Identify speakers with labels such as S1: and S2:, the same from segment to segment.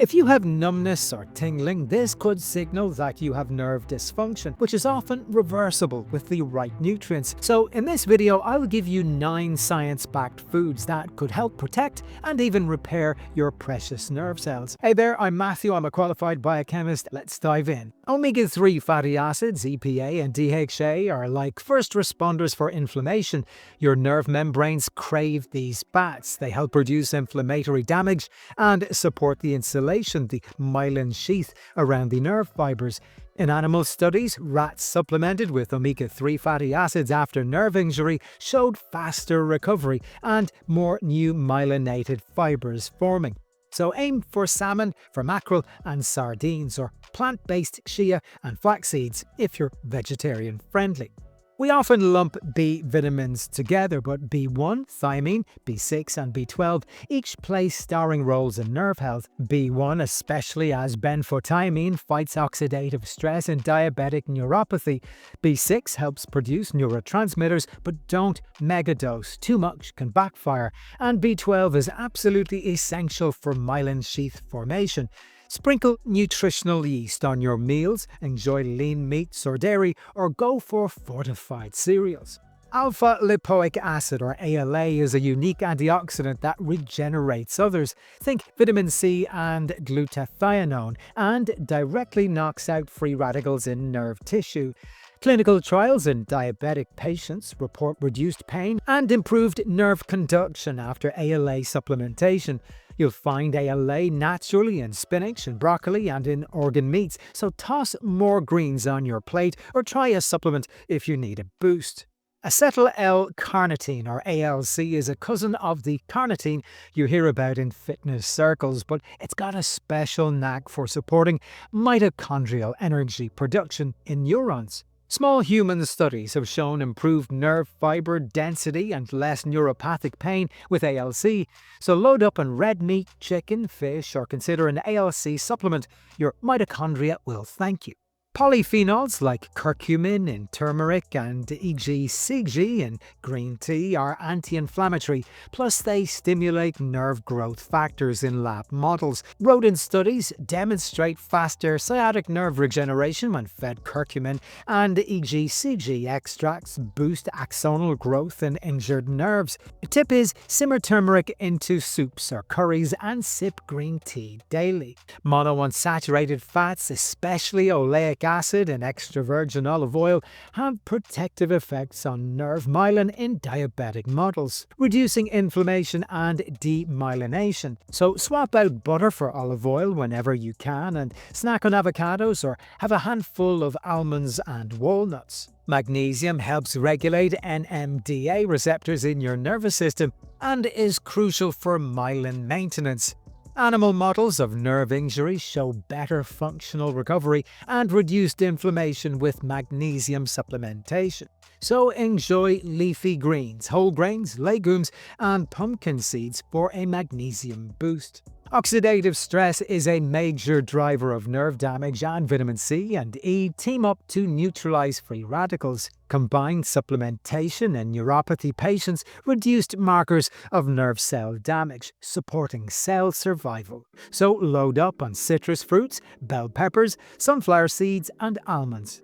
S1: If you have numbness or tingling, this could signal that you have nerve dysfunction, which is often reversible with the right nutrients. So in this video, I will give you 9 science-backed foods that could help protect and even repair your precious nerve cells. Hey there, I'm Matthew, I'm a qualified biochemist. Let's dive in. Omega-3 fatty acids, EPA and DHA, are like first responders for inflammation. Your nerve membranes crave these fats. They help reduce inflammatory damage and support the insulation, the myelin sheath around the nerve fibers. In animal studies, rats supplemented with omega-3 fatty acids after nerve injury showed faster recovery and more new myelinated fibers forming. So aim for salmon, for mackerel and sardines, or plant-based chia and flax seeds if you're vegetarian friendly. We often lump B vitamins together, but B1, thiamine, B6 and B12 each play starring roles in nerve health. B1, especially as benfotiamine, fights oxidative stress in diabetic neuropathy. B6 helps produce neurotransmitters, but don't megadose. Too much can backfire. And B12 is absolutely essential for myelin sheath formation. Sprinkle nutritional yeast on your meals, enjoy lean meats or dairy, or go for fortified cereals. Alpha lipoic acid, or ALA, is a unique antioxidant that regenerates others. Think vitamin C and glutathione, and directly knocks out free radicals in nerve tissue. Clinical trials in diabetic patients report reduced pain and improved nerve conduction after ALA supplementation. You'll find ALA naturally in spinach and broccoli and in organ meats, so toss more greens on your plate or try a supplement if you need a boost. Acetyl L-carnitine, or ALC, is a cousin of the carnitine you hear about in fitness circles, but it's got a special knack for supporting mitochondrial energy production in neurons. Small human studies have shown improved nerve fiber density and less neuropathic pain with ALC, so load up on red meat, chicken, fish, or consider an ALC supplement. Your mitochondria will thank you. Polyphenols like curcumin in turmeric and EGCG in green tea are anti-inflammatory, plus they stimulate nerve growth factors in lab models. Rodent studies demonstrate faster sciatic nerve regeneration when fed curcumin, and EGCG extracts boost axonal growth in injured nerves. The tip is simmer turmeric into soups or curries and sip green tea daily. Monounsaturated fats, especially oleic acid and extra virgin olive oil, have protective effects on nerve myelin in diabetic models, reducing inflammation and demyelination. So swap out butter for olive oil whenever you can, and snack on avocados or have a handful of almonds and walnuts. Magnesium helps regulate NMDA receptors in your nervous system and is crucial for myelin maintenance. Animal models of nerve injury show better functional recovery and reduced inflammation with magnesium supplementation. So enjoy leafy greens, whole grains, legumes, and pumpkin seeds for a magnesium boost. Oxidative stress is a major driver of nerve damage, and vitamin C and E team up to neutralize free radicals. Combined supplementation in neuropathy patients reduced markers of nerve cell damage, supporting cell survival. So load up on citrus fruits, bell peppers, sunflower seeds, and almonds.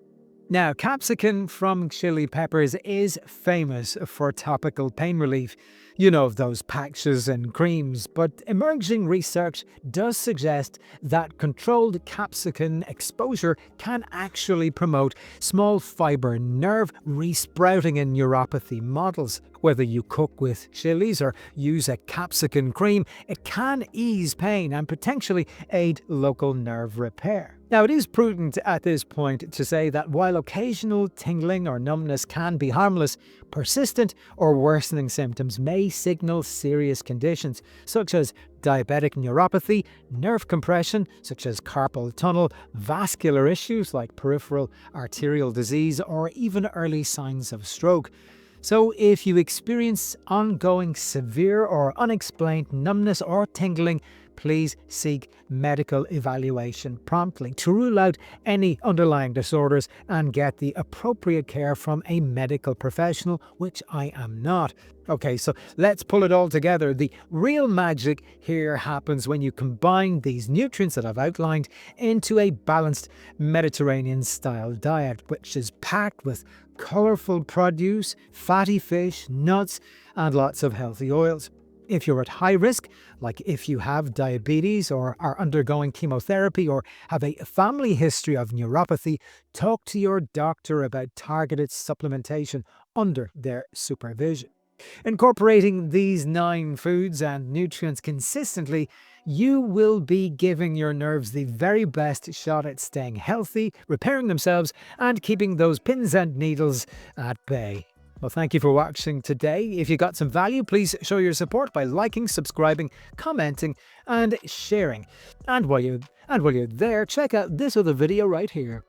S1: Now, capsaicin from chili peppers is famous for topical pain relief. You know, those patches and creams, but emerging research does suggest that controlled capsaicin exposure can actually promote small fiber nerve resprouting in neuropathy models. Whether you cook with chilies or use a capsaicin cream, it can ease pain and potentially aid local nerve repair. Now, it is prudent at this point to say that while occasional tingling or numbness can be harmless, persistent or worsening symptoms may signal serious conditions such as diabetic neuropathy, nerve compression such as carpal tunnel, vascular issues like peripheral arterial disease, or even early signs of stroke. So if you experience ongoing severe or unexplained numbness or tingling, please seek medical evaluation promptly to rule out any underlying disorders and get the appropriate care from a medical professional, which I am not. Okay, so let's pull it all together. The real magic here happens when you combine these nutrients that I've outlined into a balanced Mediterranean-style diet, which is packed with colourful produce, fatty fish, nuts, and lots of healthy oils. If you're at high risk, like if you have diabetes or are undergoing chemotherapy or have a family history of neuropathy, talk to your doctor about targeted supplementation under their supervision. Incorporating these 9 foods and nutrients consistently, you will be giving your nerves the very best shot at staying healthy, repairing themselves, and keeping those pins and needles at bay. Well, thank you for watching today. If you got some value, please show your support by liking, subscribing, commenting, and sharing. And while you're there, check out this other video right here.